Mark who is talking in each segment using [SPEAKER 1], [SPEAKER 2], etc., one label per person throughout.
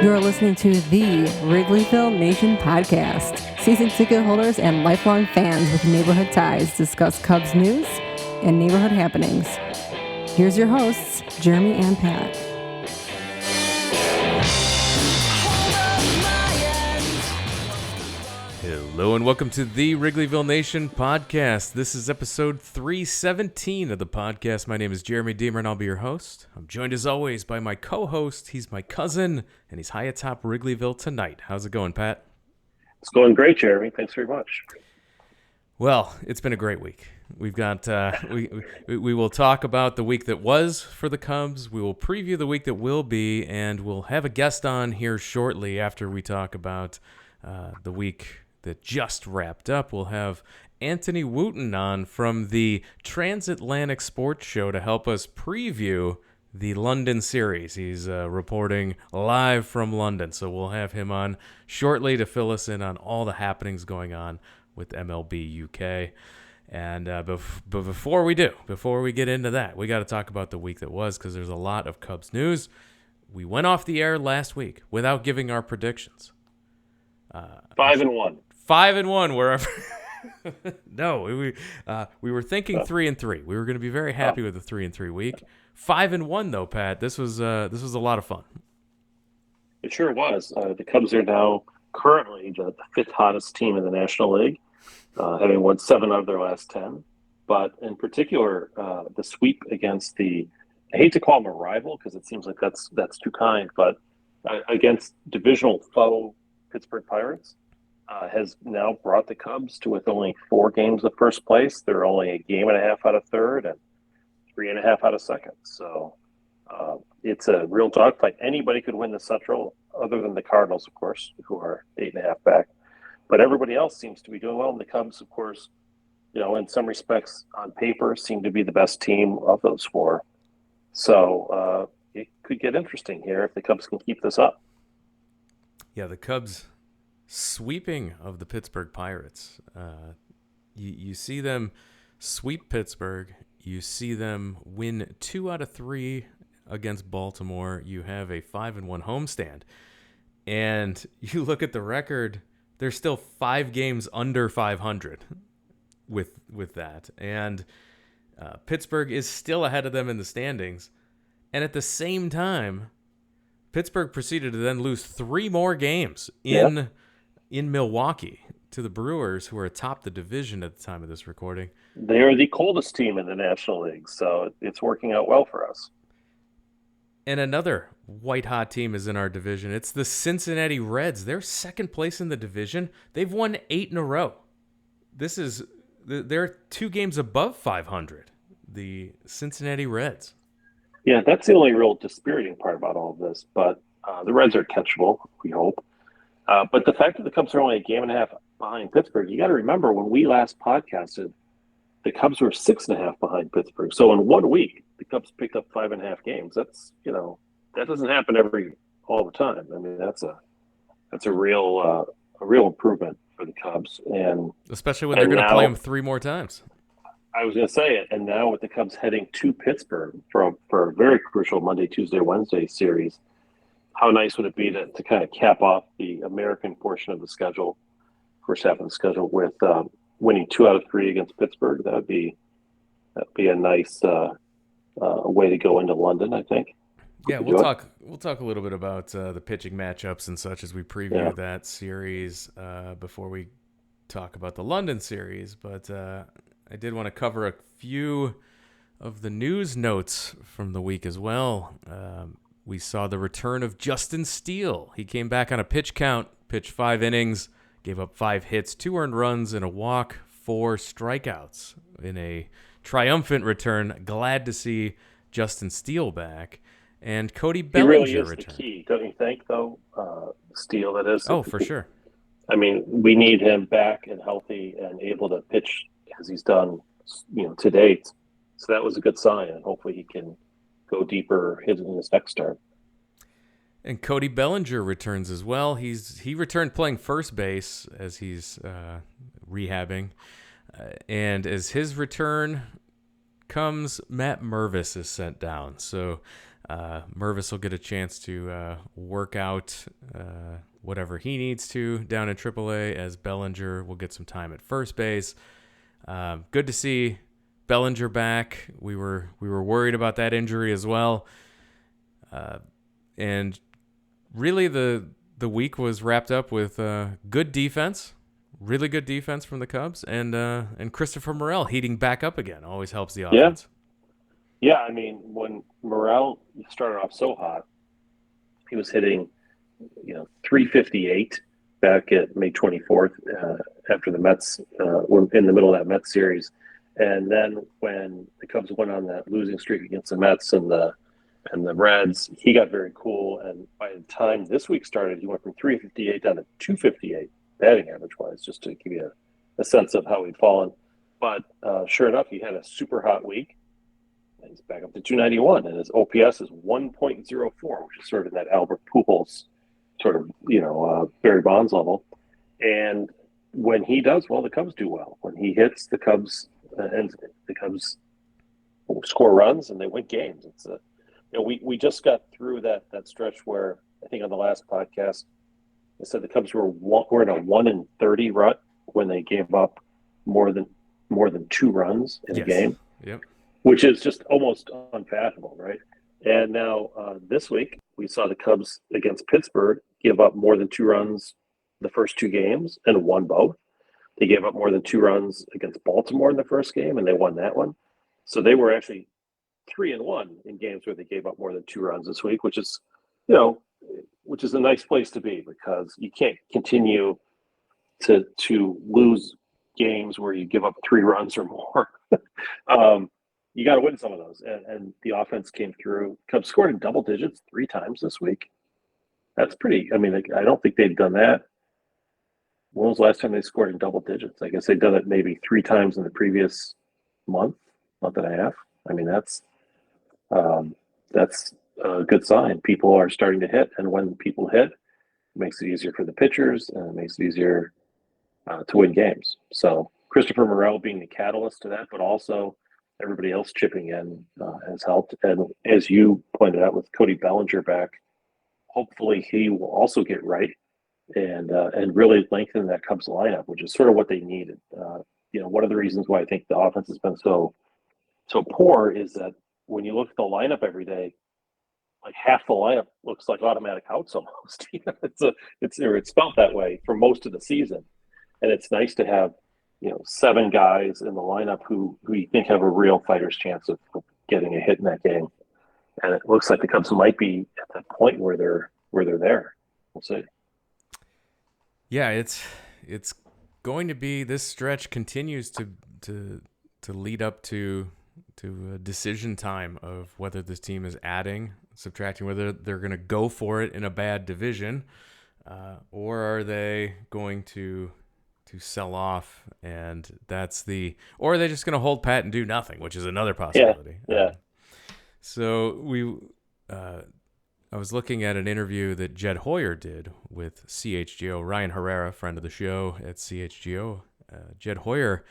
[SPEAKER 1] You're listening to the Wrigleyville Nation podcast. Season ticket holders and lifelong fans with neighborhood ties discuss Cubs news and neighborhood happenings. Here's your hosts, Jeremy and Pat.
[SPEAKER 2] Hello and welcome to the Wrigleyville Nation podcast. This is episode 317 of the podcast. My name is Jeremy Deemer and I'll be your host. I'm joined as always by my co-host. He's my cousin and he's high atop Wrigleyville tonight. How's it going, Pat?
[SPEAKER 3] It's going great, Jeremy. Thanks very much.
[SPEAKER 2] Well, it's been a great week. We've got we will talk about the week that was for the Cubs. We will preview the week that will be, and we'll have a guest on here shortly after we talk about the week that just wrapped up. We'll have Anthony Wootton on from the TransAtlantic Sports Show to help us preview the London series. He's reporting live from London, so we'll have him on shortly to fill us in on all the happenings going on with MLB UK. And but before we get into that, we got to talk about the week that was, because there's a lot of Cubs news. We went off the air last week without giving our predictions.
[SPEAKER 3] 5-1.
[SPEAKER 2] 5-1 wherever. No, we were thinking 3-3. We were going to be very happy with the 3-3 week. 5-1 though, Pat. This was a lot of fun.
[SPEAKER 3] It sure was. The Cubs are now currently the fifth hottest team in the National League, having won 7 out of their last 10. But in particular, the sweep against I hate to call them a rival because it seems like that's too kind, but against divisional foe Pittsburgh Pirates, has now brought the Cubs to, with only 4 games of first place. They're only a game and a half out of third and 3.5 out of second. So it's a real dogfight. Anybody could win the Central, other than the Cardinals, of course, who are 8.5 back. But everybody else seems to be doing well. And the Cubs, of course, in some respects, on paper, seem to be the best team of those 4. So it could get interesting here if the Cubs can keep this up.
[SPEAKER 2] Yeah, the Cubs sweeping of the Pittsburgh Pirates. You see them sweep Pittsburgh. You see them win 2 out of 3 against Baltimore. You have a 5-1 homestand. And you look at the record, they're still 5 games under 500 with that. And Pittsburgh is still ahead of them in the standings. And at the same time, Pittsburgh proceeded to then lose 3 more games in Milwaukee to the Brewers, who are atop the division at the time of this recording.
[SPEAKER 3] They are the coldest team in the National League, so it's working out well for us.
[SPEAKER 2] And another white-hot team is in our division. It's the Cincinnati Reds. They're second place in the division. They've won 8 in a row. They're 2 games above 500, the Cincinnati Reds.
[SPEAKER 3] Yeah, that's the only real dispiriting part about all of this. But the Reds are catchable, we hope. But the fact that the Cubs are only a game and a half behind Pittsburgh, you got to remember when we last podcasted, the Cubs were 6.5 behind Pittsburgh. So in 1 week, the Cubs picked up 5.5 games. That's that doesn't happen all the time. I mean, that's a real improvement for the Cubs, and
[SPEAKER 2] especially when they're going to play them 3 more times.
[SPEAKER 3] I was going to say it, and now with the Cubs heading to Pittsburgh for a very crucial Monday, Tuesday, Wednesday series, how nice would it be to kind of cap off the American portion of the schedule, first half of the schedule, with winning 2 out of 3 against Pittsburgh? That'd be a nice way to go into London, I think.
[SPEAKER 2] Yeah, we'll talk a little bit about the pitching matchups and such as we preview that series before we talk about the London series, but I did want to cover a few of the news notes from the week as well. We saw the return of Justin Steele. He came back on a pitch count, pitched 5 innings, gave up 5 hits, 2 earned runs, and a walk, 4 strikeouts in a triumphant return. Glad to see Justin Steele back. And Cody Bellinger
[SPEAKER 3] returned. He really is
[SPEAKER 2] returned.
[SPEAKER 3] The key, don't you think, though? Steele, that is.
[SPEAKER 2] Oh, for sure.
[SPEAKER 3] I mean, we need him back and healthy and able to pitch as he's done, to date. So that was a good sign, and hopefully he can go deeper in his next start.
[SPEAKER 2] And Cody Bellinger returns as well. He returned playing first base as he's rehabbing. And as his return comes, Matt Mervis is sent down. So Mervis will get a chance to work out whatever he needs to down in AAA, as Bellinger will get some time at first base. Good to see Bellinger back. We were worried about that injury as well. And really the week was wrapped up with good defense, really good defense from the Cubs, and Christopher Morel heating back up again always helps the offense.
[SPEAKER 3] Yeah, I mean, when Morel started off so hot, he was hitting, 358 back at May 24th after the Mets were in the middle of that Mets series. And then when the Cubs went on that losing streak against the Mets and the Reds, he got very cool. And by the time this week started, he went from 358 down to 258 batting average-wise, just to give you a sense of how he'd fallen. But sure enough, he had a super hot week. And he's back up to 291, and his OPS is 1.04, which is sort of that Albert Pujols sort of, Barry Bonds level. And when he does well, the Cubs do well. When he hits, the Cubs score runs and they win games. It's we just got through that stretch where I think on the last podcast I said the Cubs were in a 1-30 rut when they gave up more than 2 runs in a game.
[SPEAKER 2] Yep.
[SPEAKER 3] Which is just almost unfathomable, right? And now this week, we saw the Cubs against Pittsburgh give up more than 2 runs the first 2 games and won both. They gave up more than 2 runs against Baltimore in the first game, and they won that one. So they were actually 3-1 in games where they gave up more than 2 runs this week, which is a nice place to be, because you can't continue to lose games where you give up 3 runs or more. You got to win some of those, and the offense came through. Cubs scored in double digits 3 times this week. That's pretty. I mean, I don't think they've done that. When was the last time they scored in double digits? I guess they've done it maybe 3 times in the previous month and a half. I mean, that's a good sign. People are starting to hit, and when people hit, it makes it easier for the pitchers, and it makes it easier to win games. So Christopher Morel being the catalyst to that, but also everybody else chipping in has helped. And as you pointed out, with Cody Bellinger back, hopefully he will also get right and really lengthen that Cubs lineup, which is sort of what they needed. One of the reasons why I think the offense has been so poor is that when you look at the lineup every day, like half the lineup looks like automatic outs almost. It's felt that way for most of the season, and it's nice to have 7 guys in the lineup who you think have a real fighter's chance of getting a hit in that game. And it looks like the Cubs might be at that point where they're there. We'll see.
[SPEAKER 2] Yeah, it's going to be, this stretch continues to lead up to a decision time of whether this team is adding, subtracting, whether they're going to go for it in a bad division, or are they going to sell off, and or are they just going to hold pat and do nothing, which is another possibility.
[SPEAKER 3] Yeah.
[SPEAKER 2] So I was looking at an interview that Jed Hoyer did with CHGO, Ryan Herrera, friend of the show at CHGO. Jed Hoyer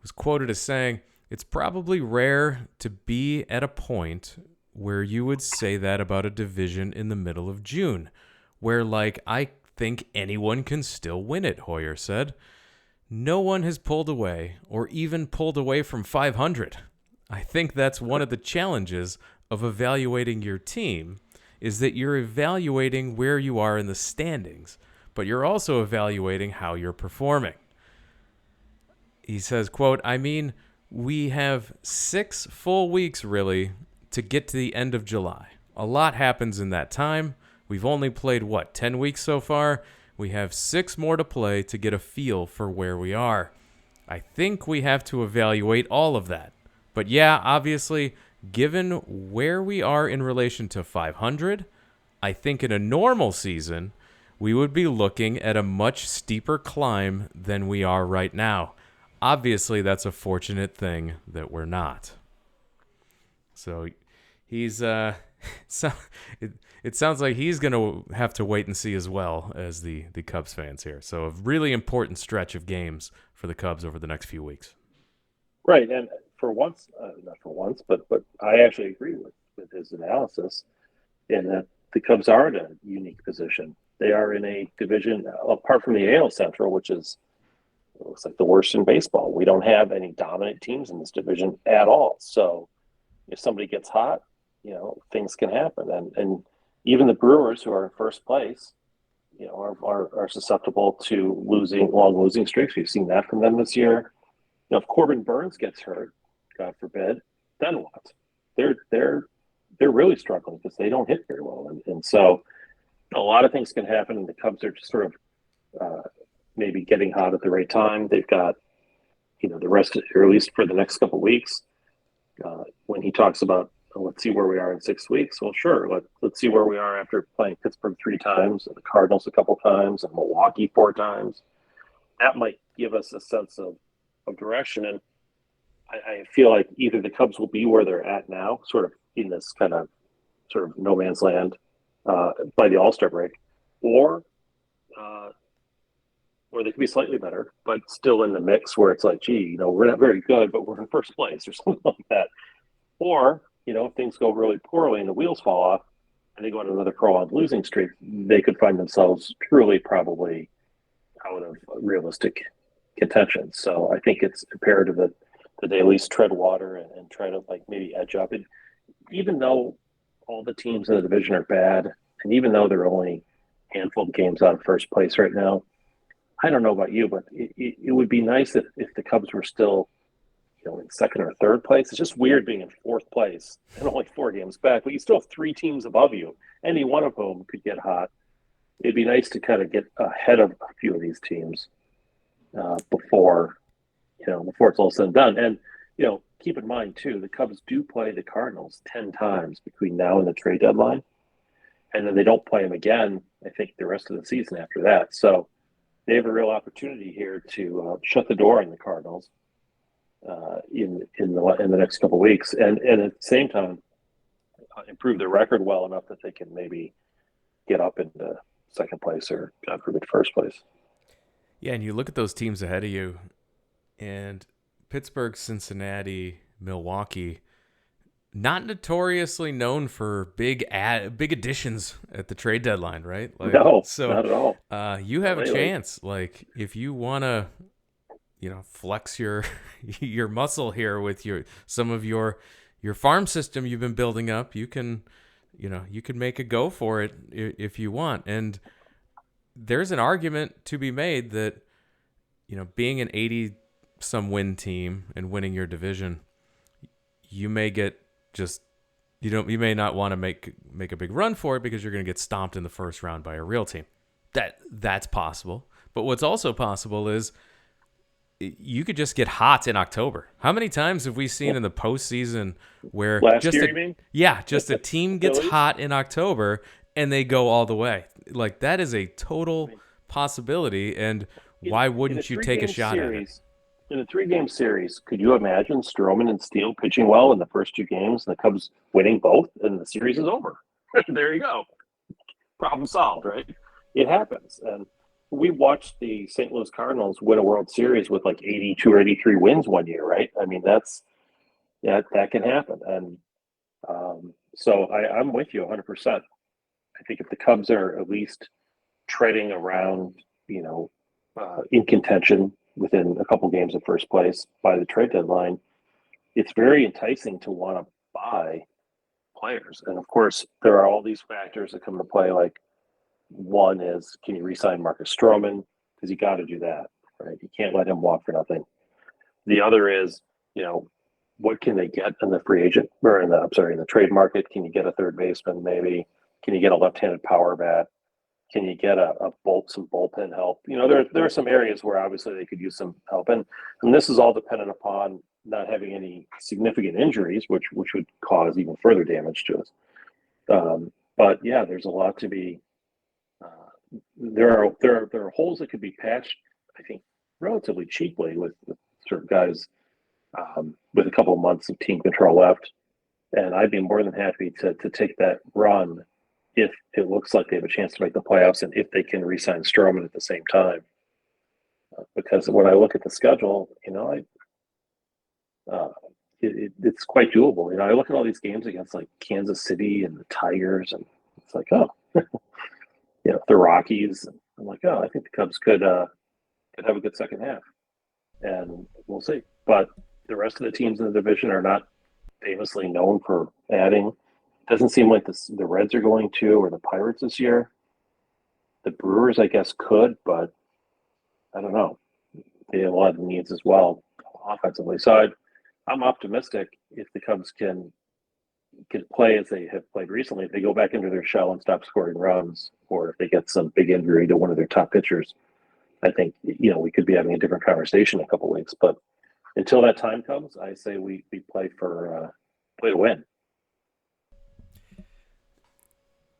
[SPEAKER 2] was quoted as saying, "It's probably rare to be at a point where you would say that about a division in the middle of June, where I think anyone can still win it," Hoyer said. "No one has pulled away or even pulled away from 500. I think that's one of the challenges of evaluating your team, is that you're evaluating where you are in the standings, but you're also evaluating how you're performing." He says, quote, "I mean, we have 6 full weeks, really, to get to the end of July. A lot happens in that time. We've only played, 10 weeks so far? We have 6 more to play to get a feel for where we are. I think we have to evaluate all of that. But yeah, obviously, given where we are in relation to 500, I think in a normal season, we would be looking at a much steeper climb than we are right now. Obviously, that's a fortunate thing that we're not." So he's it sounds like he's going to have to wait and see as well as the Cubs fans here. So a really important stretch of games for the Cubs over the next few weeks.
[SPEAKER 3] Right, and not for once, but I actually agree with his analysis, in that the Cubs are in a unique position. They are in a division apart from the AL Central, which is looks like the worst in baseball. We don't have any dominant teams in this division at all. So if somebody gets hot, things can happen. And even the Brewers, who are in first place, are susceptible to long losing streaks. We've seen that from them this year. If Corbin Burns gets hurt, God forbid, then what? They're really struggling because they don't hit very well, and so a lot of things can happen. And the Cubs are just sort of maybe getting hot at the right time. They've got the rest, or at least for the next couple of weeks. When he talks about let's see where we are in 6 weeks. Well, sure. Let's see where we are after playing Pittsburgh 3 times, and the Cardinals a couple times, and Milwaukee 4 times. That might give us a sense of direction. And I feel like either the Cubs will be where they're at now, sort of in this kind of sort of no man's land by the All-Star break, or they could be slightly better, but still in the mix where it's like, gee, we're not very good, but we're in first place or something like that. Or if things go really poorly and the wheels fall off and they go on another prolonged losing streak, they could find themselves truly probably out of realistic contention. So I think it's imperative that they at least tread water and try to maybe edge up. And even though all the teams in the division are bad, and even though they're only a handful of games out of first place right now, I don't know about you, but it would be nice if the Cubs were still in second or third place. It's just weird being in fourth place and only 4 games back, but you still have 3 teams above you, any one of whom could get hot. It'd be nice to kind of get ahead of a few of these teams before it's all said and done. And keep in mind too, the Cubs do play the Cardinals 10 times between now and the trade deadline, and then they don't play them again, I think, the rest of the season after that. So they have a real opportunity here to shut the door on the Cardinals in the next couple of weeks, and at the same time improve their record well enough that they can maybe get up into second place or, God forbid, first place.
[SPEAKER 2] Yeah, and you look at those teams ahead of you, and Pittsburgh, Cincinnati, Milwaukee, not notoriously known for big additions at the trade deadline, right?
[SPEAKER 3] No, not at all.
[SPEAKER 2] You have a chance. If you want to flex your muscle here with some of your farm system you've been building up, you can make a go for it if you want. And there's an argument to be made that being an 80 some win team and winning your division, you may get you may not want to make a big run for it because you're going to get stomped in the first round by a real team. That's possible. But what's also possible is you could just get hot in October. How many times have we seen in the postseason where
[SPEAKER 3] last year, you mean?
[SPEAKER 2] Yeah, just a team gets hot in October and they go all the way. That is a total possibility, and why wouldn't you take a shot at it?
[SPEAKER 3] In a 3-game series, could you imagine Stroman and Steele pitching well in the first 2 games and the Cubs winning both, and the series is over? There you go. Problem solved, right? It happens. And we watched the St. Louis Cardinals win a World Series with 82 or 83 wins one year, right? I mean, that can happen. And so I'm with you 100%. I think if the Cubs are at least treading around, in contention within a couple games of first place by the trade deadline, it's very enticing to want to buy players. And of course, there are all these factors that come into play. One is, can you re-sign Marcus Stroman? Because you got to do that, right? You can't let him walk for nothing. The other is, what can they get in the free agent or in the trade market? Can you get a third baseman? Maybe. Can you get a left-handed power bat? Can you get some bullpen help? There are some areas where obviously they could use some help, and this is all dependent upon not having any significant injuries, which would cause even further damage to us. But yeah, there's a lot to be. There are holes that could be patched, I think, relatively cheaply with sort of guys with a couple of months of team control left, and I'd be more than happy to take that run if it looks like they have a chance to make the playoffs and if they can re-sign Stroman at the same time. Because when I look at the schedule, it's quite doable. You know, I look at all these games against like Kansas City and the Tigers, and it's like, oh, the Rockies. And I'm like, oh, I think the Cubs could have a good second half, and we'll see. But the rest of the teams in the division are not famously known for adding. Doesn't seem like the Reds are going to, or the Pirates this year. The Brewers, I guess, could, but I don't know. They have a lot of needs as well offensively. So I'm optimistic if the Cubs can play as they have played recently. If they go back into their shell and stop scoring runs, or if they get some big injury to one of their top pitchers, I think we could be having a different conversation in a couple of weeks. But until that time comes, I say we play to win.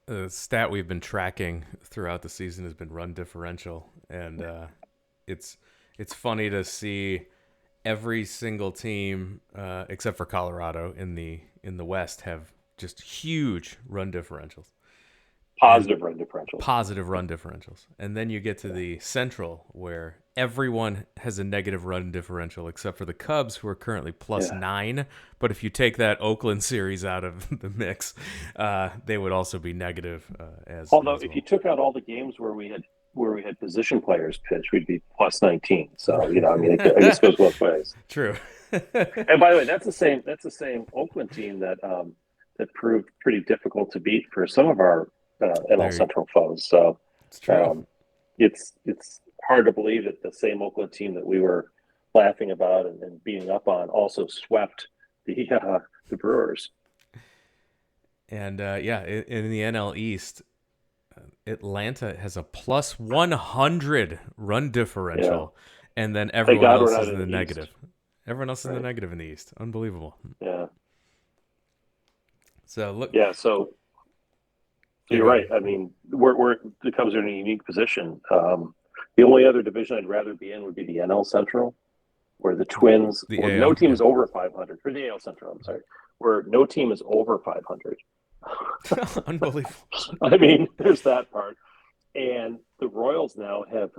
[SPEAKER 2] The stat we've been tracking throughout the season has been run differential, and it's funny to see every single team except for Colorado in the West have just huge run differentials.
[SPEAKER 3] Positive run differentials.
[SPEAKER 2] And then you get to the Central, where everyone has a negative run differential except for the Cubs, who are currently +9. But if you take that Oakland series out of the mix, they would also be negative.
[SPEAKER 3] Although if you took out all the games where we had position players pitch, we'd be +19. So I guess it goes both ways.
[SPEAKER 2] True.
[SPEAKER 3] And by the way, that's the same Oakland team that proved pretty difficult to beat for some of our NL Central foes. So
[SPEAKER 2] it's true.
[SPEAKER 3] It's hard to believe that the same Oakland team that we were laughing about and beating up on also swept the Brewers.
[SPEAKER 2] And in the NL East, Atlanta has a +100 run differential, and then everyone else is in the negative. Everyone else is in the negative in the East. Unbelievable.
[SPEAKER 3] Yeah.
[SPEAKER 2] So look.
[SPEAKER 3] Yeah. So you're right. I mean, we're the Cubs are in a unique position. The only other division I'd rather be in would be the NL Central, where the Twins, no team is over 500. Or the AL Central, I'm sorry, where no team is over 500.
[SPEAKER 2] Unbelievable.
[SPEAKER 3] I mean, there's that part. And the Royals now have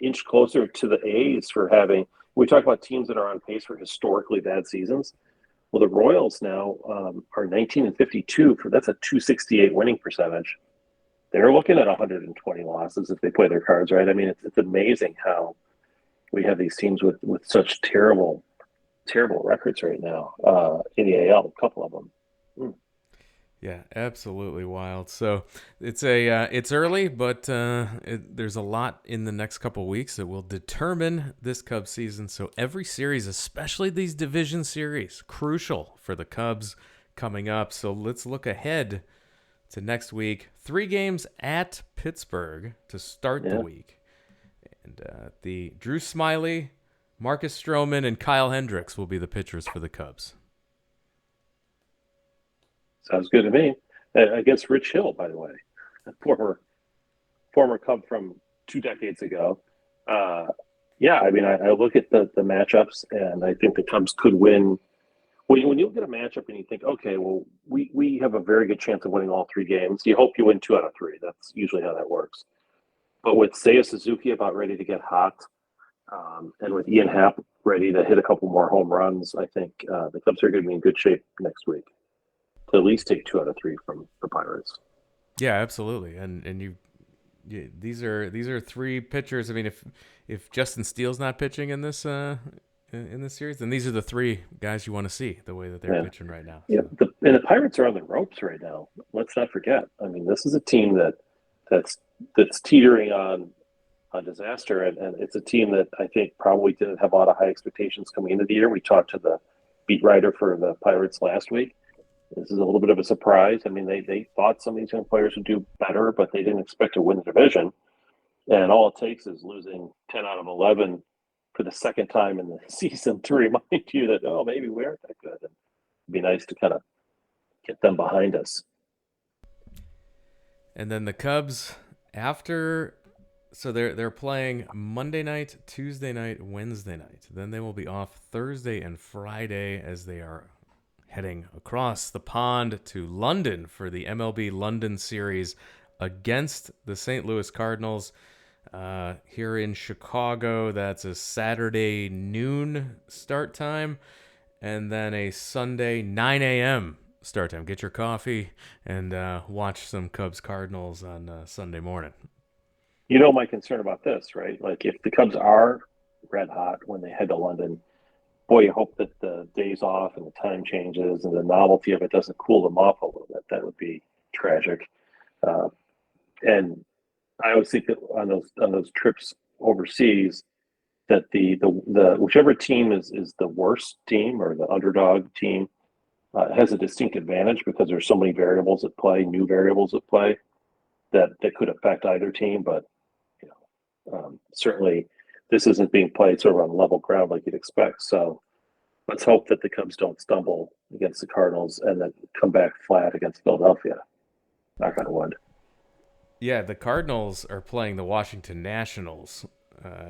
[SPEAKER 3] inched closer to the A's for having. We talk about teams that are on pace for historically bad seasons. Well, the Royals now are 19-52 that's a 268 winning percentage. They're looking at 120 losses if they play their cards right. I mean, it's amazing how we have these teams with such terrible records right now in the AL. A couple of them.
[SPEAKER 2] Yeah, absolutely wild. So it's early, but there's a lot in the next couple of weeks that will determine this Cubs season. So every series, especially these division series, crucial for the Cubs coming up. So let's look ahead to next week. 3 games at Pittsburgh to start the week. And the Drew Smyly, Marcus Stroman, and Kyle Hendricks will be the pitchers for the Cubs.
[SPEAKER 3] Sounds good to me. Against Rich Hill, by the way, a former Cub from 2 decades ago. I mean, I look at the matchups, and I think the Cubs could win. When you look at a matchup and you think, okay, well, we have a very good chance of winning all 3 games, you hope you win 2 out of 3. That's usually how that works. But with Seiya Suzuki about ready to get hot, and with Ian Happ ready to hit a couple more home runs, I think the Cubs are going to be in good shape next week to at least take 2 out of 3 from the Pirates.
[SPEAKER 2] Yeah, absolutely. And these are 3 pitchers. I mean, if Justin Steele's not pitching in this series, then these are the 3 guys you want to see the way that they're pitching right now. So.
[SPEAKER 3] Yeah, and the Pirates are on the ropes right now. Let's not forget. I mean, this is a team that's teetering on disaster, and it's a team that I think probably didn't have a lot of high expectations coming into the year. We talked to the beat writer for the Pirates last week. This is a little bit of a surprise. I mean, they thought some of these young players would do better, but they didn't expect to win the division. And all it takes is losing 10 out of 11 for the second time in the season to remind you that, oh, maybe we aren't that good. And it'd be nice to kind of get them behind us.
[SPEAKER 2] And then the Cubs, so they're playing Monday night, Tuesday night, Wednesday night. Then they will be off Thursday and Friday as they are heading across the pond to London for the MLB London series against the St. Louis Cardinals. Here in Chicago, that's a Saturday noon start time. and then a Sunday 9 a.m. start time. Get your coffee and watch some Cubs Cardinals on Sunday morning.
[SPEAKER 3] You know my concern about this, right? Like if the Cubs are red hot when they head to London, boy, you hope that the days off and the time changes and the novelty of it doesn't cool them off a little bit. That would be tragic. And I always think that on those trips overseas, that the whichever team is the worst team or the underdog team has a distinct advantage because there's so many variables at play, new variables at play that could affect either team. But certainly this isn't being played sort of on level ground like you'd expect. So let's hope that the Cubs don't stumble against the Cardinals and then come back flat against Philadelphia. Knock on wood.
[SPEAKER 2] Yeah, the Cardinals are playing the Washington Nationals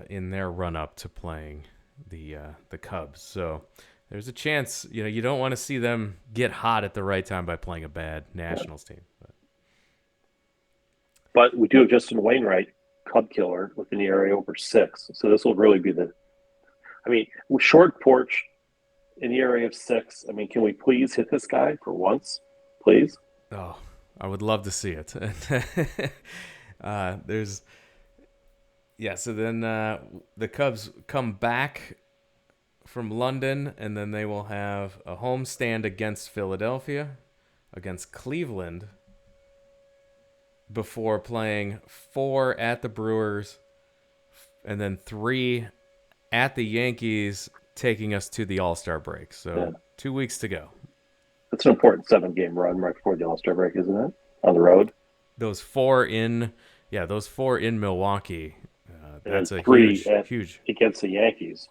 [SPEAKER 2] in their run-up to playing the Cubs. So there's a chance, you don't want to see them get hot at the right time by playing a bad Nationals team.
[SPEAKER 3] But we do have Justin Wainwright, Cub killer, with an ERA over 6. So this will really be with short porch, an ERA of 6. I mean, can we please hit this guy for once, please?
[SPEAKER 2] Oh, I would love to see it. So then the Cubs come back from London, and then they will have a homestand against Philadelphia, against Cleveland, before playing 4 at the Brewers, and then 3 at the Yankees, taking us to the All-Star break. So 2 weeks to go.
[SPEAKER 3] That's an important 7-game run right before the All-Star break, isn't it? On the road.
[SPEAKER 2] Those 4 in Milwaukee. That's a
[SPEAKER 3] 3
[SPEAKER 2] huge
[SPEAKER 3] against the Yankees.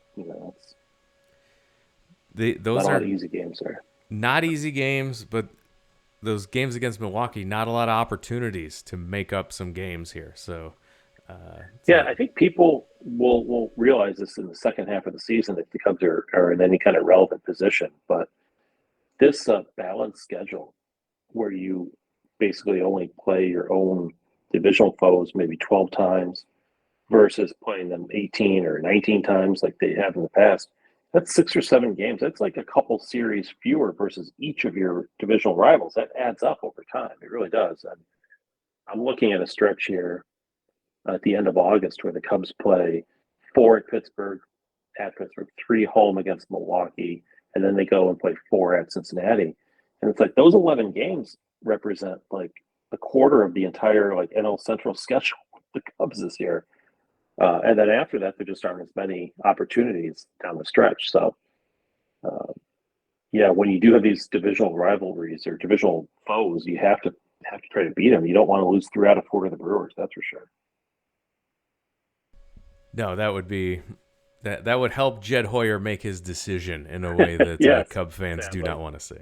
[SPEAKER 2] Those
[SPEAKER 3] not
[SPEAKER 2] are
[SPEAKER 3] easy games there.
[SPEAKER 2] Not easy games, but those games against Milwaukee, not a lot of opportunities to make up some games here. So,
[SPEAKER 3] I think people will realize this in the second half of the season if the Cubs are in any kind of relevant position. But this balanced schedule, where you basically only play your own divisional foes maybe 12 times versus playing them 18 or 19 times like they have in the past, that's 6 or 7 games. That's like a couple series fewer versus each of your divisional rivals. That adds up over time. It really does. And I'm looking at a stretch here at the end of August where the Cubs play 4 at Pittsburgh, 3 home against Milwaukee, and then they go and play 4 at Cincinnati. And it's like those 11 games represent like a quarter of the entire NL Central schedule with the Cubs this year. And then after that, there just aren't as many opportunities down the stretch. So, when you do have these divisional rivalries or divisional foes, you have to try to beat them. You don't want to lose 3 out of 4 to the Brewers. That's for sure.
[SPEAKER 2] No, that would help Jed Hoyer make his decision in a way that Cub fans do not want to see.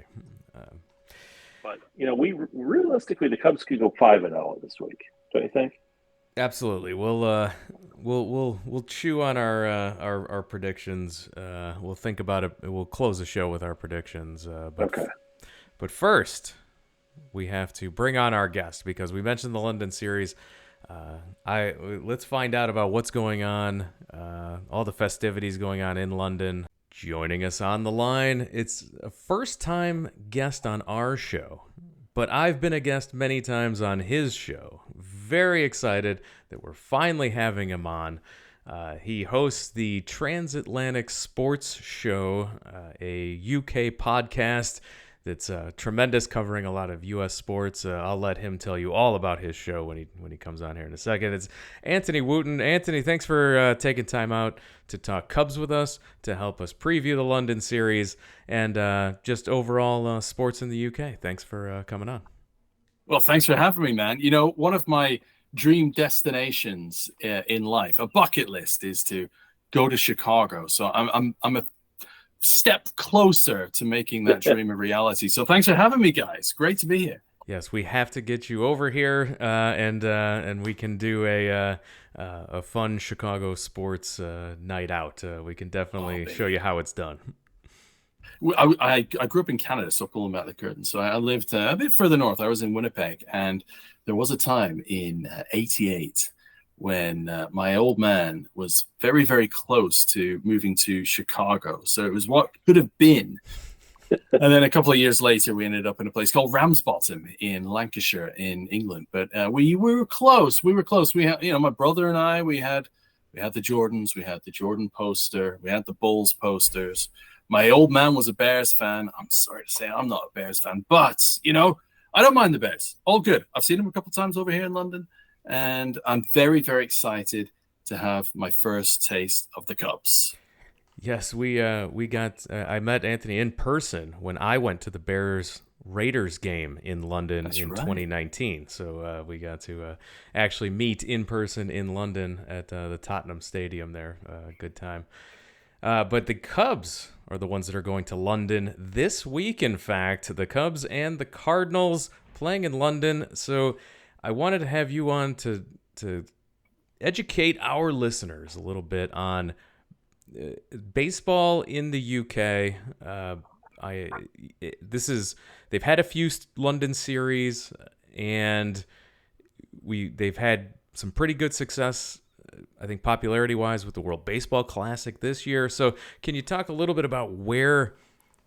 [SPEAKER 3] But we realistically, the Cubs could go 5-0 this week. Don't you think?
[SPEAKER 2] Absolutely. We'll chew on our predictions. We'll think about it. We'll close the show with our predictions. But first, we have to bring on our guest because we mentioned the London series. Let's find out about what's going on, all the festivities going on in London. Joining us on the line, it's a first-time guest on our show, but I've been a guest many times on his show. Very excited that we're finally having him on. He hosts the TransAtlantic Sports Show, a UK podcast that's tremendous, covering a lot of U.S. sports. I'll let him tell you all about his show when he comes on here in a second. It's Anthony Wootton. Anthony, thanks for taking time out to talk Cubs with us, to help us preview the London series, and just overall sports in the UK. Thanks for coming on.
[SPEAKER 4] Well, thanks for having me, man. One of my dream destinations in life, a bucket list, is to go to Chicago. So I'm a step closer to making that dream a reality. So thanks for having me, guys. Great to be here.
[SPEAKER 2] Yes, we have to get you over here, and we can do a fun Chicago sports night out. We can definitely show you how it's done.
[SPEAKER 4] I grew up in Canada, so pulling back the curtain. So I lived a bit further north. I was in Winnipeg, and there was a time in '88 when my old man was very, very close to moving to Chicago. So it was what could have been. And then a couple of years later, we ended up in a place called Ramsbottom in Lancashire in England. But we were close. We were close. We had, my brother and I, we had the Jordans, we had the Jordan poster, we had the Bulls posters. My old man was a Bears fan. I'm sorry to say I'm not a Bears fan, but, I don't mind the Bears. All good. I've seen them a couple of times over here in London, and I'm very, very excited to have my first taste of the Cubs.
[SPEAKER 2] Yes, we got. I met Anthony in person when I went to the Bears-Raiders game in London in 2019. So we got to actually meet in person in London at the Tottenham Stadium there. Good time. But the Cubs are the ones that are going to London this week. In fact, the Cubs and the Cardinals playing in London. So I wanted to have you on to educate our listeners a little bit on baseball in the UK. They've had a few London series, and they've had some pretty good success, I think, popularity-wise with the World Baseball Classic this year. So can you talk a little bit about where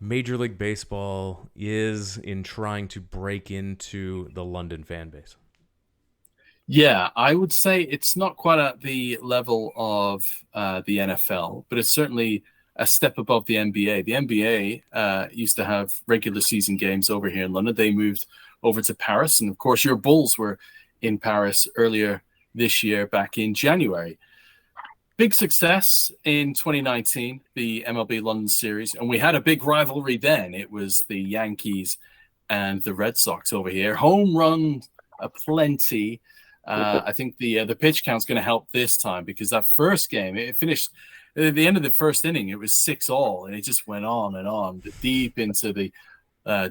[SPEAKER 2] Major League Baseball is in trying to break into the London fan base?
[SPEAKER 4] Yeah, I would say it's not quite at the level of the NFL, but it's certainly a step above the NBA. The NBA used to have regular season games over here in London. They moved over to Paris. And of course, your Bulls were in Paris earlier this year, back in January. Big success in 2019, the MLB London series. And we had a big rivalry then. It was the Yankees and the Red Sox over here. Home run aplenty. I think the pitch count's going to help this time, because that first game, it finished at the end of the first inning. It was 6-all, and it just went on and on deep into the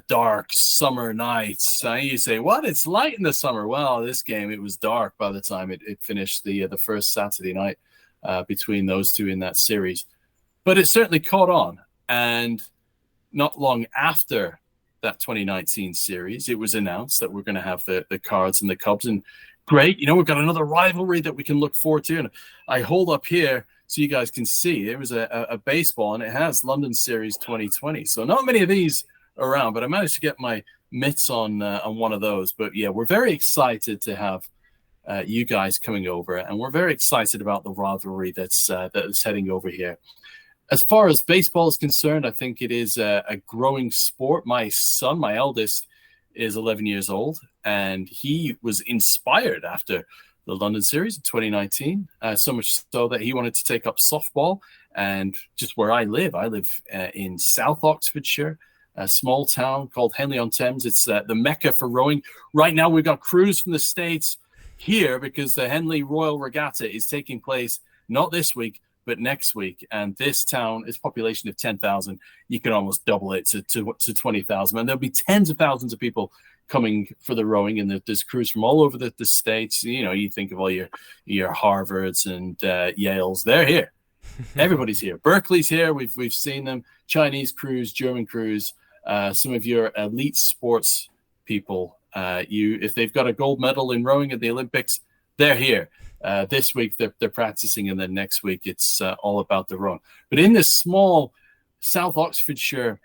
[SPEAKER 4] dark summer nights. You say, what? It's light in the summer. Well, this game, it was dark by the time it finished the first Saturday night between those two in that series. But it certainly caught on. And not long after that 2019 series, it was announced that we're going to have the Cards and the Cubs. And great. We've got another rivalry that we can look forward to. And I hold up here so you guys can see. It was a baseball, and it has London Series 2020. So not many of these around, but I managed to get my mitts on one of those. But yeah, we're very excited to have you guys coming over, and we're very excited about the rivalry that is heading over here. As far as baseball is concerned, I think it is a growing sport. My son, my eldest, is 11 years old, and he was inspired after the London series in 2019, so much so that he wanted to take up softball. And just where I live in South Oxfordshire, a small town called Henley-on-Thames. It's the mecca for rowing. Right now, we've got crews from the States here because the Henley Royal Regatta is taking place not this week, but next week. And this town is a population of 10,000. You can almost double it to 20,000. And there'll be tens of thousands of people coming for the rowing. And there's crews from all over the States. You think of all your Harvards and Yales. They're here. Everybody's here. Berkeley's here. We've seen them. Chinese crews, German crews, some of your elite sports people. If they've got a gold medal in rowing at the Olympics, they're here. This week they're practicing, and then next week it's all about the rowing. But in this small South Oxfordshire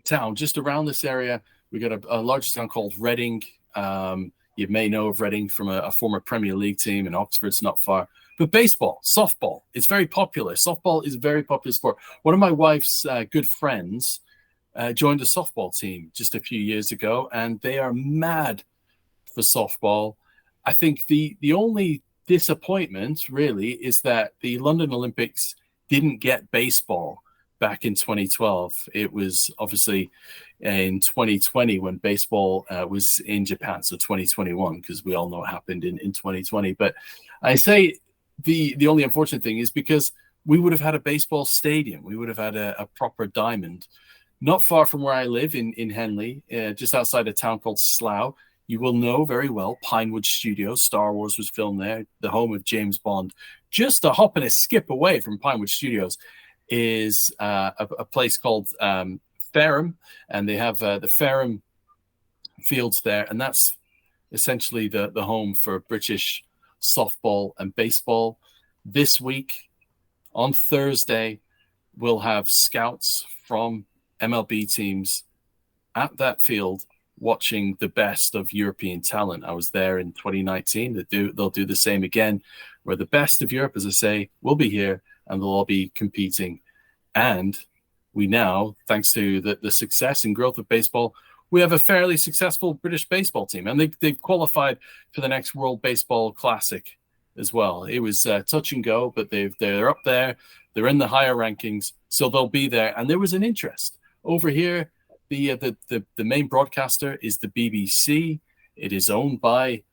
[SPEAKER 4] town, just around this area, we got a larger town called Reading. You may know of Reading from a former Premier League team, and Oxford's not far. But baseball, softball, it's very popular. Softball is a very popular sport. One of my wife's good friends joined a softball team just a few years ago, and they are mad for softball. I think the only disappointment really is that the London Olympics didn't get baseball back in 2012. It was obviously in 2020 when baseball was in Japan, so 2021, because we all know what happened in 2020. But I say the only unfortunate thing is because we would have had a baseball stadium. We would have had a proper diamond. Not far from where I live in Henley, just outside a town called Slough. You will know very well Pinewood Studios. Star Wars was filmed there, the home of James Bond. Just a hop and a skip away from Pinewood Studios is a place called Fareham, and they have the Fareham Fields there, and that's essentially the home for British softball, and baseball. This week, on Thursday, we'll have scouts from MLB teams at that field watching the best of European talent. I was there in 2019. They'll do the same again, where the best of Europe, as I say, will be here and they'll all be competing. And we now, thanks to the success and growth of baseball, we have a fairly successful British baseball team. And they've qualified for the next World Baseball Classic as well. It was touch and go, but they're up there. They're in the higher rankings, so they'll be there. And there was an interest. Over here, the main broadcaster is the BBC. It is owned by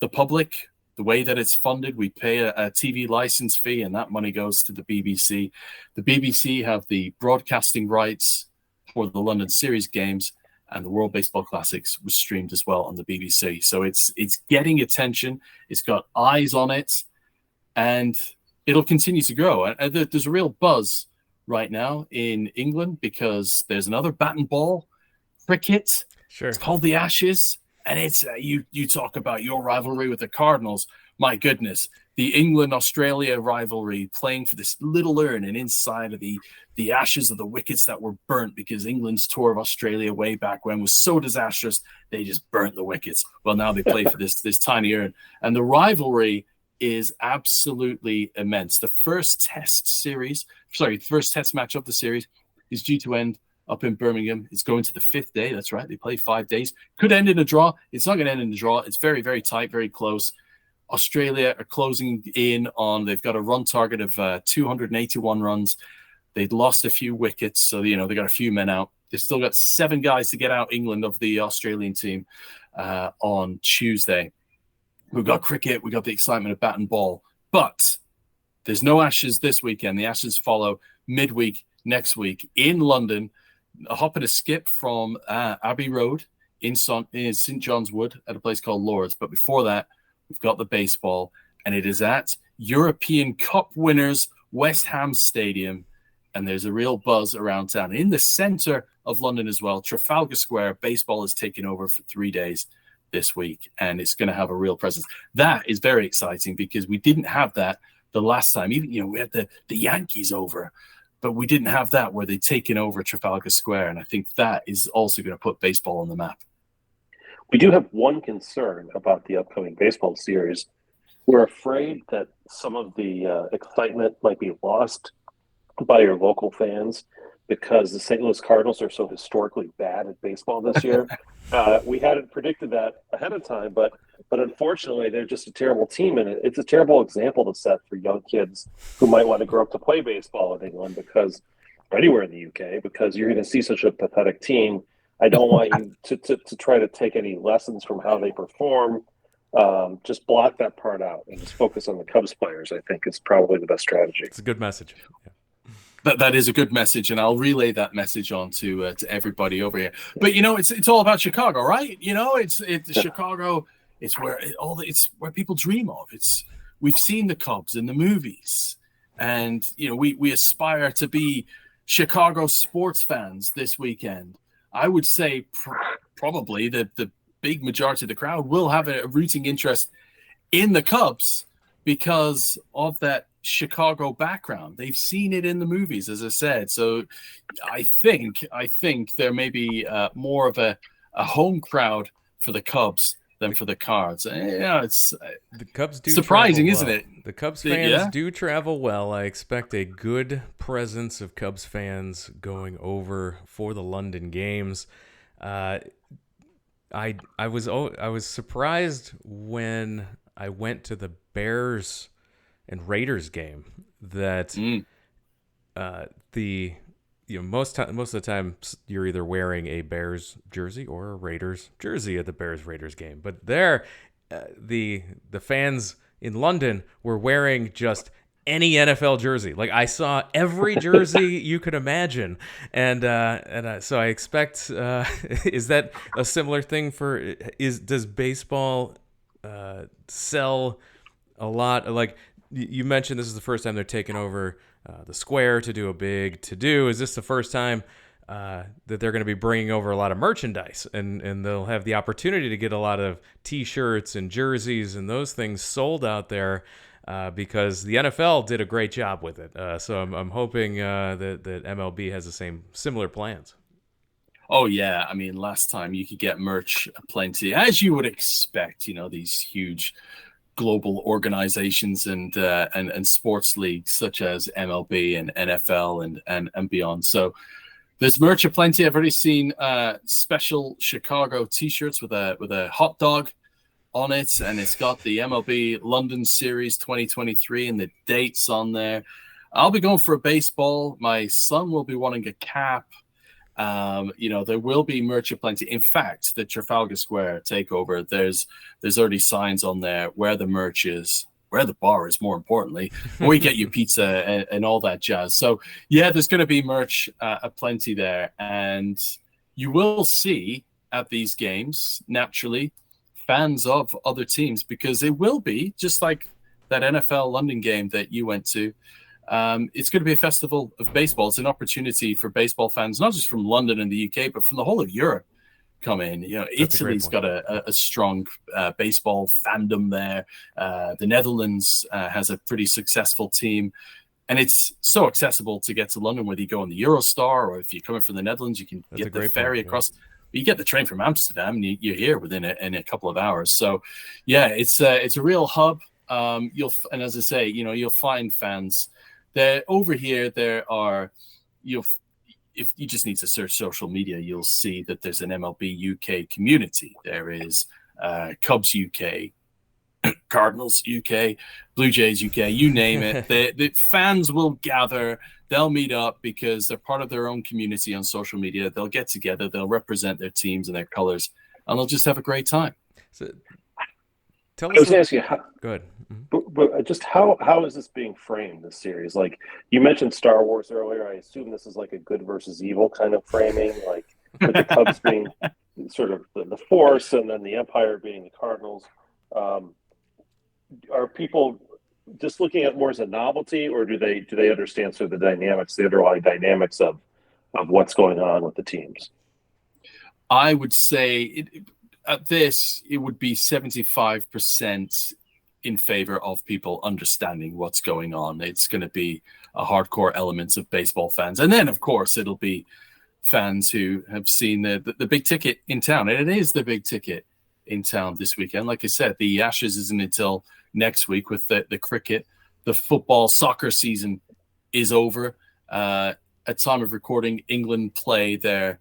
[SPEAKER 4] the public. The way that it's funded, we pay a TV license fee, and that money goes to the BBC. The BBC have the broadcasting rights for the London Series games, and the World Baseball Classics was streamed as well on the BBC. So it's getting attention. It's got eyes on it, and it'll continue to grow. And there's a real buzz right now in England because there's another bat and ball cricket.
[SPEAKER 2] Sure.
[SPEAKER 4] It's called the Ashes. And it's you talk about your rivalry with the Cardinals. My goodness, the England-Australia rivalry playing for this little urn and inside of the ashes of the wickets that were burnt because England's tour of Australia way back when was so disastrous, they just burnt the wickets. Well, now they play for this tiny urn. And the rivalry is absolutely immense. The first test match of the series is due to end up in Birmingham. It's going to the 5th day. That's right. They play 5 days. Could end in a draw. It's not going to end in a draw. It's very, very tight, very close. Australia are closing in on, they've got a run target of 281 runs. They'd lost a few wickets, so, they got a few men out. They've still got 7 guys to get out England of the Australian team on Tuesday. We've got cricket. We've got the excitement of bat and ball. But there's no Ashes this weekend. The Ashes follow midweek next week in London. A hop and a skip from Abbey Road in St. John's Wood at a place called Lord's. But before that, we've got the baseball, and it is at European Cup winners West Ham Stadium. And there's a real buzz around town. In the center of London as well, Trafalgar Square, baseball is taking over for 3 days this week, and it's going to have a real presence. That is very exciting because we didn't have that the last time. Even, we had the Yankees over, but we didn't have that where they'd taken over Trafalgar Square. And I think that is also going to put baseball on the map.
[SPEAKER 3] We do have one concern about the upcoming baseball series. We're afraid that some of the excitement might be lost by your local fans because the St. Louis Cardinals are so historically bad at baseball this year. We hadn't predicted that ahead of time, but unfortunately, they're just a terrible team, and it's a terrible example to set for young kids who might want to grow up to play baseball in England or anywhere in the UK, because you're going to see such a pathetic team. I don't want you to try to take any lessons from how they perform. Just block that part out and just focus on the Cubs players, I think, is probably the best strategy.
[SPEAKER 2] It's a good message. Yeah.
[SPEAKER 4] That is a good message, and I'll relay that message on to everybody over here. But it's all about Chicago, right? It's Chicago. It's where it's where people dream of. We've seen the Cubs in the movies, and we aspire to be Chicago sports fans this weekend. I would say probably the big majority of the crowd will have a rooting interest in the Cubs because of that Chicago background. They've seen it in the movies, as I said. So I think there may be more of a home crowd for the Cubs than for the Cards. It's
[SPEAKER 2] the Cubs do
[SPEAKER 4] surprising,
[SPEAKER 2] well.
[SPEAKER 4] isn't it?
[SPEAKER 2] The Cubs fans do travel well. I expect a good presence of Cubs fans going over for the London games. I was surprised when I went to the Bears and Raiders game that most of the time you're either wearing a Bears jersey or a Raiders jersey at the Bears Raiders game, but there the fans in London were wearing just any NFL jersey. Like, I saw every jersey you could imagine, and so I expect is that a similar thing does baseball sell a lot? Like, you mentioned this is the first time they're taking over the square to do a big to-do. Is this the first time that they're going to be bringing over a lot of merchandise, and they'll have the opportunity to get a lot of T-shirts and jerseys and those things sold out there because the NFL did a great job with it. So I'm hoping that MLB has the similar plans.
[SPEAKER 4] Oh, yeah. I mean, last time you could get merch plenty, as you would expect, these huge global organizations and sports leagues such as MLB and NFL and beyond. So there's merch aplenty. I've already seen special Chicago T-shirts with a hot dog on it, and it's got the MLB London Series 2023 and the dates on there. I'll be going for a baseball. My son will be wanting a cap. There will be merch aplenty. In fact, the Trafalgar Square takeover, there's already signs on there where the merch is, where the bar is, more importantly, where you get your pizza and all that jazz. So, yeah, there's going to be merch aplenty there. And you will see at these games, naturally, fans of other teams, because it will be, just like that NFL London game that you went to, it's going to be a festival of baseball. It's an opportunity for baseball fans, not just from London and the UK, but from the whole of Europe come in. Italy's got a strong baseball fandom there. The Netherlands has a pretty successful team. And it's so accessible to get to London, whether you go on the Eurostar or if you're coming from the Netherlands, you can get the ferry across. You get the train from Amsterdam and you're here within a couple of hours. So, yeah, it's a real hub. And as I say, you'll find fans. Over here, if you just need to search social media, you'll see that there's an MLB UK community. There is Cubs UK, Cardinals UK, Blue Jays UK, you name it. The fans will gather. They'll meet up because they're part of their own community on social media. They'll get together. They'll represent their teams and their colors, and they'll just have a great time.
[SPEAKER 2] So,
[SPEAKER 3] I was going to ask you,
[SPEAKER 2] go ahead.
[SPEAKER 3] But just how is this being framed, this series? Like, you mentioned Star Wars earlier. I assume this is like a good versus evil kind of framing, like with the Cubs being sort of the Force and then the Empire being the Cardinals. Are people just looking at more as a novelty, or do they understand sort of the underlying dynamics of what's going on with the teams?
[SPEAKER 4] I would say it would be 75% in favor of people understanding what's going on. It's going to be a hardcore elements of baseball fans. And then, of course, it'll be fans who have seen the big ticket in town. And it is the big ticket in town this weekend. Like I said, the Ashes isn't until next week with the cricket. The football soccer season is over. At time of recording, England play their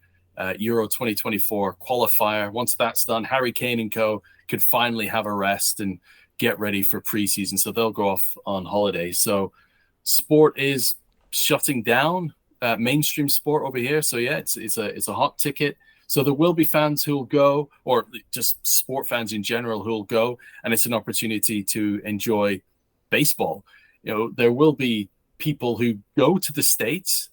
[SPEAKER 4] Euro 2024 qualifier. Once that's done, Harry Kane and co. could finally have a rest and get ready for preseason. So they'll go off on holiday. So sport is shutting down, mainstream sport over here. So yeah, it's a hot ticket. So there will be fans who'll go, or just sport fans in general who'll go, and it's an opportunity to enjoy baseball. There will be people who go to the States,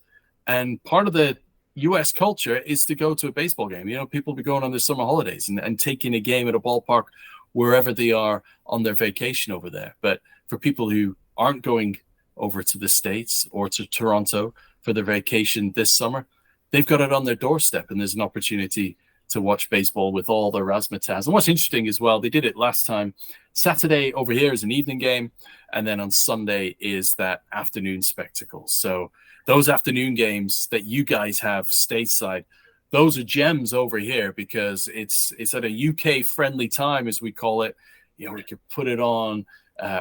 [SPEAKER 4] and part of the U.S. culture is to go to a baseball game. People will be going on their summer holidays and taking a game at a ballpark wherever they are on their vacation over there. But for people who aren't going over to the States or to Toronto for their vacation this summer, they've got it on their doorstep, and there's an opportunity to watch baseball with all the razzmatazz. And what's interesting as well, they did it last time. Saturday over here is an evening game, and then on Sunday is that afternoon spectacle. So those afternoon games that you guys have stateside, those are gems over here because it's at a UK-friendly time, as we call it. We could put it on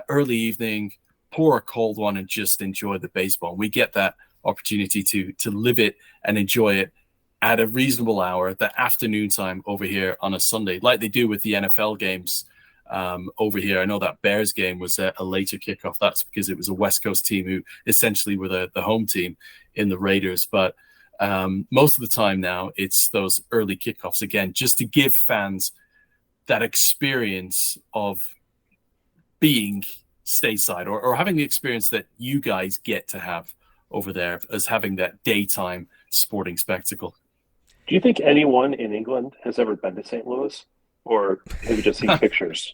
[SPEAKER 4] early evening, pour a cold one, and just enjoy the baseball. We get that opportunity to live it and enjoy it at a reasonable hour, the afternoon time over here on a Sunday, like they do with the NFL games over here. I know that Bears game was a later kickoff. That's because it was a West Coast team who essentially were the home team in the Raiders. But most of the time now, it's those early kickoffs again, just to give fans that experience of being stateside or having the experience that you guys get to have over there as having that daytime sporting spectacle.
[SPEAKER 3] Do you think anyone in England has ever been to St. Louis, or have you just seen pictures?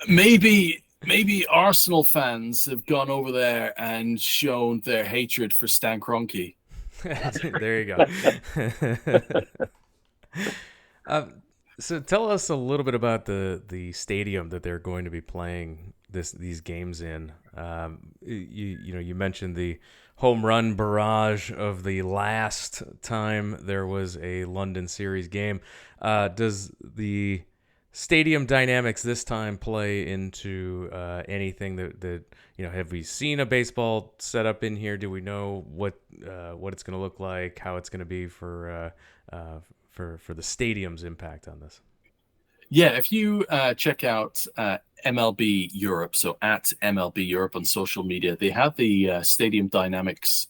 [SPEAKER 4] Maybe Arsenal fans have gone over there and shown their hatred for Stan Kroenke.
[SPEAKER 2] There you go. So tell us a little bit about the stadium that they're going to be playing these games in. You mentioned the home run barrage of the last time there was a London Series game. Does the stadium dynamics this time play into anything that have we seen a baseball setup in here? Do we know what it's going to look like, how it's going to be for the stadium's impact on this?
[SPEAKER 4] Yeah, if you check out MLB Europe, so at MLB Europe on social media, they have the stadium dynamics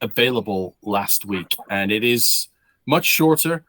[SPEAKER 4] available last week, and it is much shorter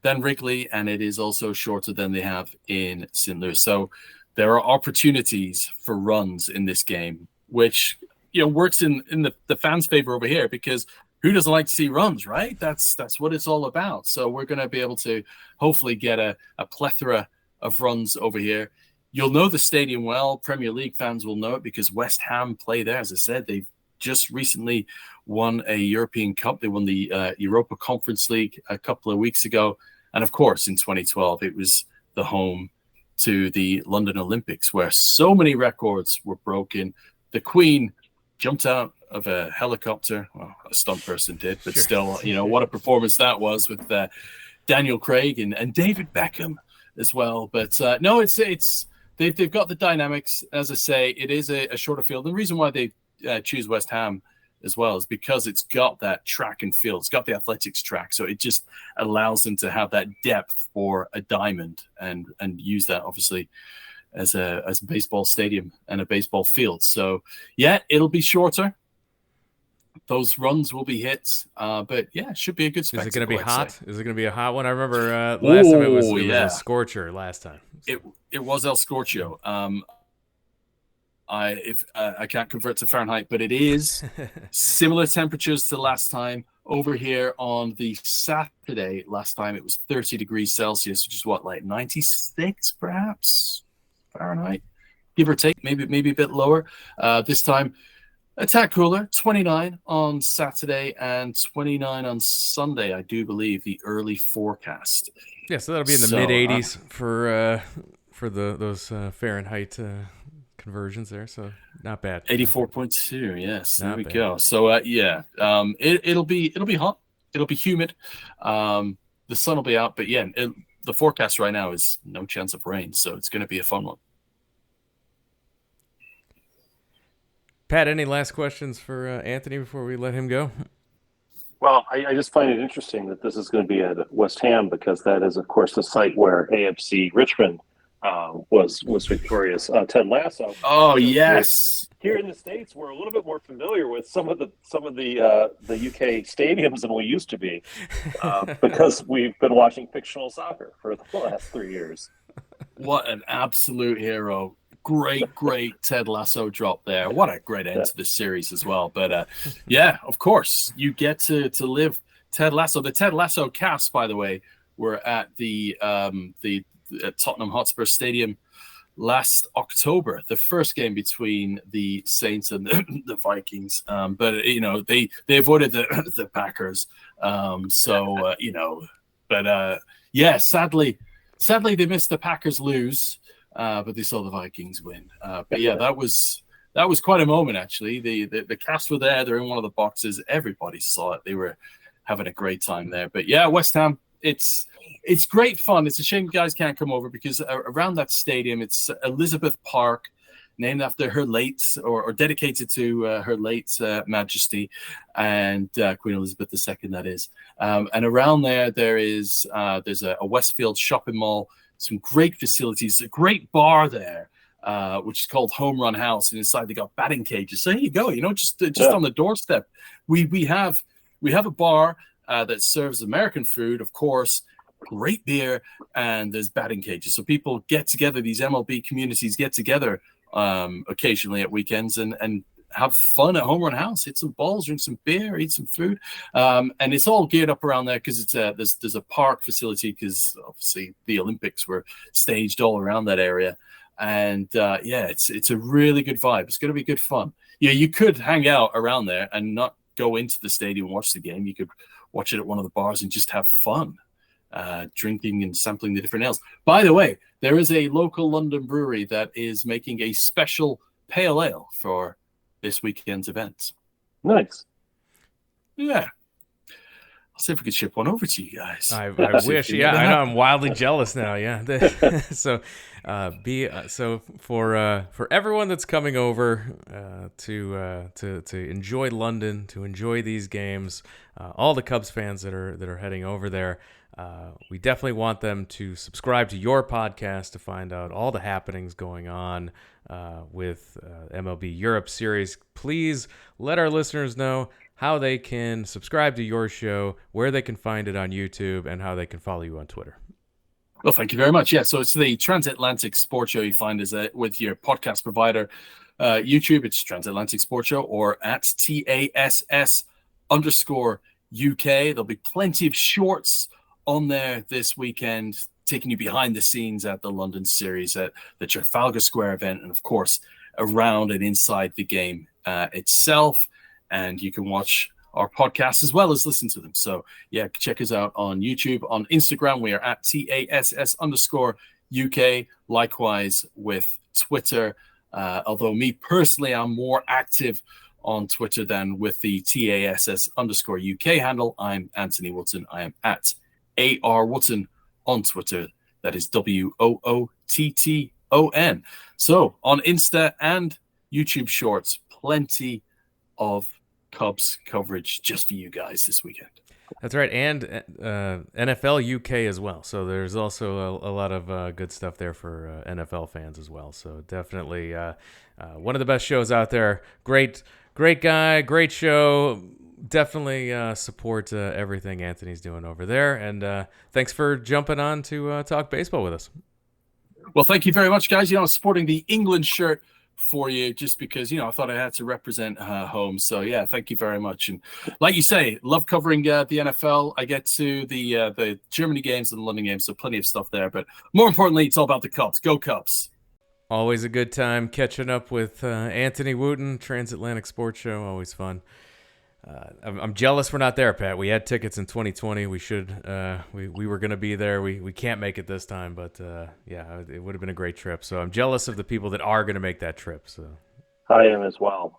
[SPEAKER 4] than Wrigley, and it is also shorter than they have in St. Louis. So there are opportunities for runs in this game, which works in the fans' favor over here, because who doesn't like to see runs, right? That's what it's all about. So we're going to be able to hopefully get a plethora of runs over here. You'll know the stadium well. Premier League fans will know it because West Ham play there. As I said, they've just recently won a European Cup. They won the Europa Conference League a couple of weeks ago. And of course, in 2012, it was the home to the London Olympics, where so many records were broken. The Queen jumped out of a helicopter. Well, a stunt person did, but still, what a performance that was with Daniel Craig and David Beckham as well. But no, they've got the dynamics. As I say, it is a shorter field. The reason why they choose West Ham as well is because it's got that track and field. It's got the athletics track, so it just allows them to have that depth for a diamond and use that obviously as a baseball stadium and a baseball field. So yeah, it'll be shorter. Those runs will be hits, but yeah, it should be a good spectacle.
[SPEAKER 2] Is it going to be hot? Is it going to be a hot one? I remember last time it was a scorcher last time.
[SPEAKER 4] It was El Scorcho. I can't convert to Fahrenheit, but it is similar temperatures to last time. Over here on the Saturday, last time it was 30 degrees Celsius, which is like 96 perhaps Fahrenheit, give or take, maybe a bit lower. This time, a tad cooler, 29 on Saturday and 29 on Sunday, I do believe, the early forecast.
[SPEAKER 2] Yeah, so that'll be in the mid 80s for those Fahrenheit conversions there, so not bad.
[SPEAKER 4] 84.2, yes, there we go. So it'll be hot, it'll be humid, the sun will be out, but yeah, the forecast right now is no chance of rain, so it's going to be a fun one.
[SPEAKER 2] Pat, any last questions for Anthony before we let him go?
[SPEAKER 3] Well, I just find it interesting that this is going to be at West Ham, because that is, of course, the site where AFC Richmond was victorious. Ted Lasso.
[SPEAKER 4] Oh yes.
[SPEAKER 3] Here in the States, we're a little bit more familiar with some of the UK stadiums than we used to be, because we've been watching fictional soccer for the last 3 years.
[SPEAKER 4] What an absolute hero! Great Ted Lasso drop there. What a great end to the series as well. But yeah, of course, you get to live Ted Lasso. The Ted Lasso cast, by the way, were at the Tottenham Hotspur Stadium last October, the first game between the Saints and the Vikings. But they avoided the Packers. Yeah, sadly they missed the Packers lose. But they saw the Vikings win. But yeah, that was quite a moment, actually. The cast were there. They're in one of the boxes. Everybody saw it. They were having a great time there. But yeah, West Ham, it's great fun. It's a shame you guys can't come over, because around that stadium, it's Elizabeth Park, named after her late, or dedicated to her late Majesty, and Queen Elizabeth II, that is. And around there's a Westfield shopping mall, some great facilities, a great bar there, which is called Home Run House, and inside they got batting cages. So here you go, just on the doorstep. We have a bar that serves American food, of course, great beer, and there's batting cages. So people get together, these MLB communities get together occasionally at weekends and have fun at Home Run House, hit some balls, drink some beer, eat some food, and it's all geared up around there because it's there's a park facility, because obviously the Olympics were staged all around that area, and it's a really good vibe. It's going to be good fun. Yeah, you could hang out around there and not go into the stadium and watch the game. You could watch it at one of the bars and just have fun, drinking and sampling the different ales. By the way, there is a local London brewery that is making a special pale ale for this weekend's event.
[SPEAKER 3] Nice.
[SPEAKER 4] Yeah. I'll see if we could ship one over to you guys.
[SPEAKER 2] I wish. Yeah, I know. I'm wildly jealous now. Yeah. So, so for everyone that's coming over to enjoy London, to enjoy these games, all the Cubs fans that are heading over there, we definitely want them to subscribe to your podcast to find out all the happenings going on with MLB Europe Series. Please let our listeners know how they can subscribe to your show, where they can find it on YouTube, and how they can follow you on Twitter.
[SPEAKER 4] Well, thank you very much. Yeah, so it's the TransAtlantic Sports Show you find with your podcast provider. YouTube, it's TransAtlantic Sports Show, or at TASS_UK. There'll be plenty of shorts on there this weekend, taking you behind the scenes at the London series, at the Trafalgar Square event, and of course, around and inside the game itself. And you can watch our podcasts as well as listen to them. So yeah, check us out on YouTube. On Instagram, we are at TASS_UK. Likewise with Twitter. Although me personally, I'm more active on Twitter than with the TASS_UK handle. I'm Anthony Wootton. I am at AR Wootton on Twitter. That is WOOTTON. So on Insta and YouTube Shorts, plenty of Cubs coverage just for you guys this weekend.
[SPEAKER 2] That's right, and NFL UK as well. So there's also a lot of good stuff there for NFL fans as well. So definitely one of the best shows out there. Great guy, great show. Definitely support everything Anthony's doing over there. And thanks for jumping on to talk baseball with us.
[SPEAKER 4] Well, thank you very much, guys. I'm sporting the England shirt for you just because, I thought I had to represent home. So, yeah, thank you very much. And like you say, love covering the NFL. I get to the Germany games and the London games, so plenty of stuff there. But more importantly, it's all about the Cubs. Go Cubs.
[SPEAKER 2] Always a good time catching up with Anthony Wootton, TransAtlantic Sports Show. Always fun. I'm jealous we're not there, Pat. We had tickets in 2020. We should. We were going to be there. We can't make it this time, but yeah, it would have been a great trip. So I'm jealous of the people that are going to make that trip. So
[SPEAKER 3] I am as well.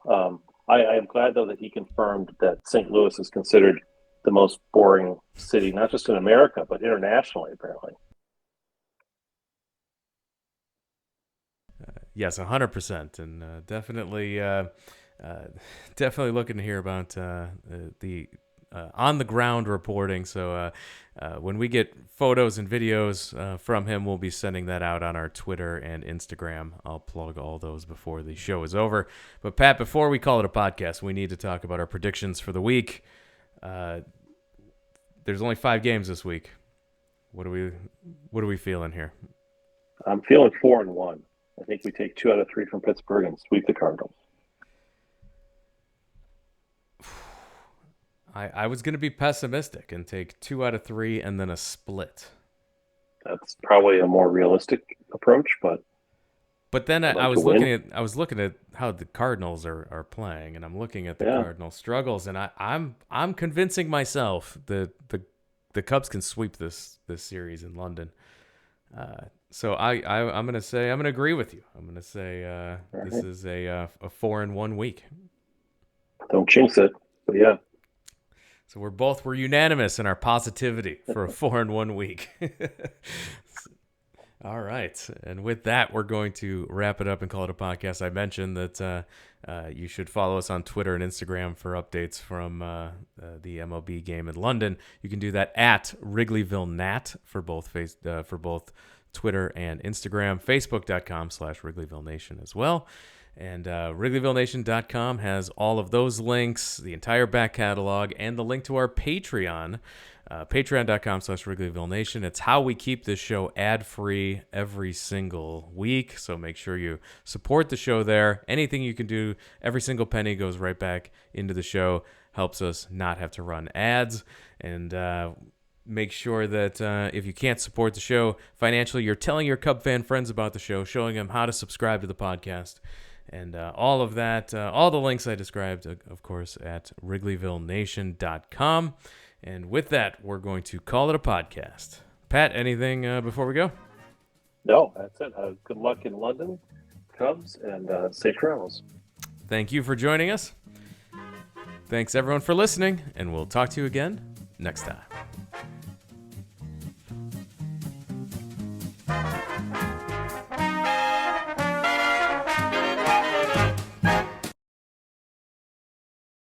[SPEAKER 3] I am glad, though, that he confirmed that St. Louis is considered the most boring city, not just in America, but internationally, apparently.
[SPEAKER 2] Yes, 100%, and definitely looking to hear about the on-the-ground reporting. So when we get photos and videos from him, we'll be sending that out on our Twitter and Instagram. I'll plug all those before the show is over. But, Pat, before we call it a podcast, we need to talk about our predictions for the week. There's only 5 games this week. What are we feeling here?
[SPEAKER 3] I'm feeling 4-1. I think we take 2 out of 3 from Pittsburgh and sweep the Cardinals.
[SPEAKER 2] I was going to be pessimistic and take 2 out of 3 and then a split.
[SPEAKER 3] That's probably a more realistic approach, but
[SPEAKER 2] then I was looking at how the Cardinals are playing, and I'm looking at the Cardinals' struggles, and I'm convincing myself that the Cubs can sweep this series in London. So I'm going to agree with you. I'm going to say this is a 4-1 week.
[SPEAKER 3] Don't jinx it, but yeah.
[SPEAKER 2] So we're unanimous in our positivity for a 4-1 week. All right. And with that, we're going to wrap it up and call it a podcast. I mentioned that you should follow us on Twitter and Instagram for updates from the MLB game in London. You can do that at Wrigleyville Nat for both Twitter and Instagram, Facebook.com/Wrigleyville Nation as well. And WrigleyvilleNation.com has all of those links, the entire back catalog, and the link to our Patreon, patreon.com/Wrigleyville Nation. It's how we keep this show ad-free every single week, so make sure you support the show there. Anything you can do, every single penny goes right back into the show, helps us not have to run ads, and make sure that if you can't support the show financially, you're telling your Cub fan friends about the show, showing them how to subscribe to the podcast. And all of that, all the links I described, of course, at WrigleyvilleNation.com. And with that, we're going to call it a podcast. Pat, anything before we go?
[SPEAKER 3] No, that's it. Good luck in London, Cubs, and safe travels.
[SPEAKER 2] Thank you for joining us. Thanks, everyone, for listening, and we'll talk to you again next time.